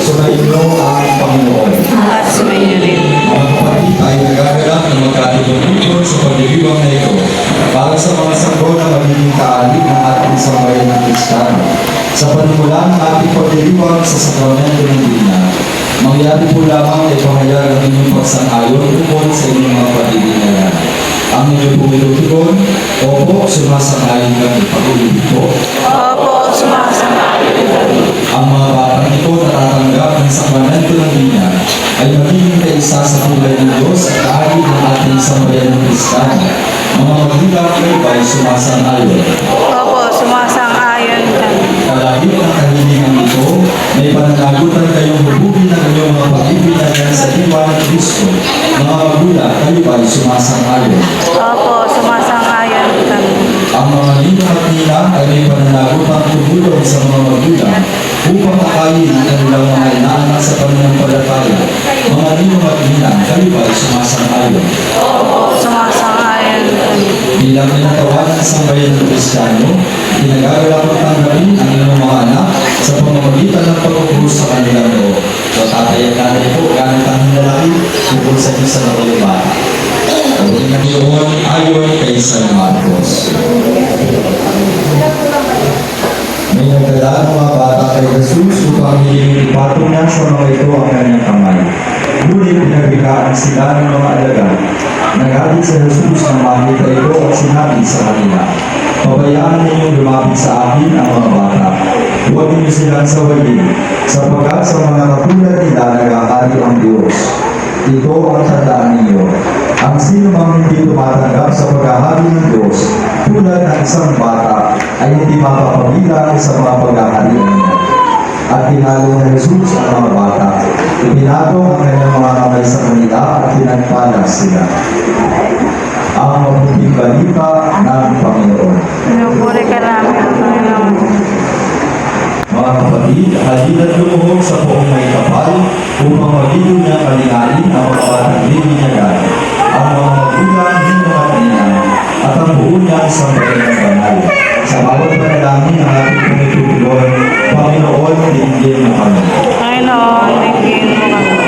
Sumainyo ang Panginoon. At sumainyo rin. Mga kapatid, tayo nagagalak na magkatutungkol sa pagdiriwang na ito para sa mga sanggol na magiging kaalik ng ating sambayan ng Kristiyano. Sa panimula ng ating pagdiriwang sa sakramento ng Dina, mangyari po lamang ay pangyayari ang inyong pagsang-ayon tungkol sa inyong mga pagdiriwang. Ang inyong pumilutulon, opo, sumasang-ayon kami. Pag-ulit po. Opo, sumasang-ayon kami. Ang mga batang ito na tatanggap ng sakramento ng Dina ay magiging kaisa sa tulay ng Diyos at kahit ng ating sambayan ng Kristiyano. Mga magulang kayo ay sumasang-ayon. Opo, sumasang-ayon kami. Kalahit ng kahilingan ito, may pananagutan kayong hubugin ng inyong mga pag-ibinagan sa diwa ng Kristo. Mga magulang kayo ay sumasang-ayon. Opo, sumasang-ayon kami. Ang mga ninong at ninang ay may pananagutan tumulong sa mga magulang upang akayin ang kanilang mga inaanak sa pananampalataya. Mga ninong at ninang kayo ay sumasang-ayon. Opo, sumasang-ayon kami. Bilang inatawan ng sambayan ng Kristiyano, pinag-agalak at tanggapin ang inyong mga anak sa pamamagitan ng pag-utos sa kanilang loob. So tatay at nanay po, gamit ang hinalaki tungkol sa isa na kayo bata. Ang Panginoon ayon kay San Marcos. May nagdala ng mga bata kay Jesus upang hilingin ipatong niya sa mga ito ang kanyang kamay. Ngunit pinagbigaan sila ng mga alagad. Nagalit sa Jesus na makita ito at sinabi sa kanila, pabayaan ninyong lumapit sa akin ang mga bata. Huwag niyo silang sawayin, sapagkat sa mga katulad nila nag-ahari ang Diyos. Ito ang tandaan ninyo. Ang sino mang hindi tumatanggap sa paghahari ng Diyos, tulad ng isang bata, ay hindi mapapabilang sa mga paghaharian niya. At tinalo na Jesus ang mga bata. Ipinatong ang kanyang mga kamay sa kanila at pinagpalag sila. Ang mabuting balita ng Panginoon. Pinupuri ka namin ang Panginoon. Mga kapatid, halilan lumuhod sa buong may kapal upang magiging niya kalingain ang mga batang bibinyagan, ang mga magulang, ninong at ninang, at ang buo niyang sambayan ng banal. Sa bawat panalangin ng ating pinitutuloy, Panginoon, dinggin mo kami. Panginoon, dinggin mo kami.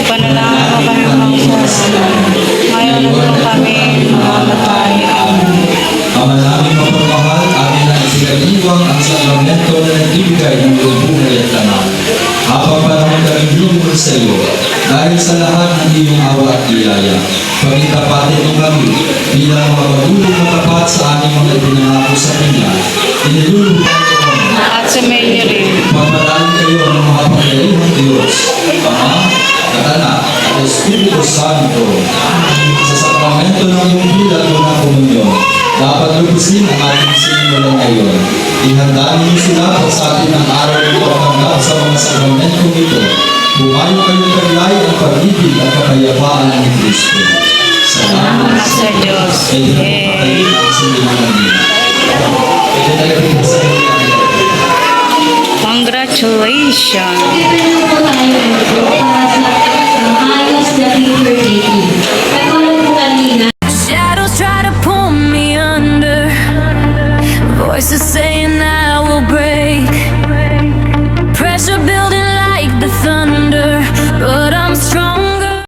Panalangin mo kami makasalanan. Ngayon po kami mamamatay. Ama namin mapagmahal, amin ang isinaliwang ang sakramento na nagbibigay ng buhay at tanan. Habang panahon kaming lumulog sa iyo, dahil sa lahat ng iyong awa at biyaya, pagitapatin mo kami bilang mga pagulong matapat sa aming mga ipinangako sa kanya. Iniluluhan ko kami. At sa Mary rin. Pagpalain kayo ng mga pagkairang Diyos, Ama, at Anak, at Espiritu Santo. Sa sakramento ng iyong bilang ng komunyon, dapat lubusin ang ating sinimulan ngayon. Ihanda ninyo sila sa atin ng araw ng pagtanggap sa mga sakramentong ito. Humayo kayo taglay ang pag-ibig at kapayapaan ng Kristo. Salamat Sa Diyos. Ay, ang sinimulan niyo. Pwede tayo rin sa Congratulations. Thank you.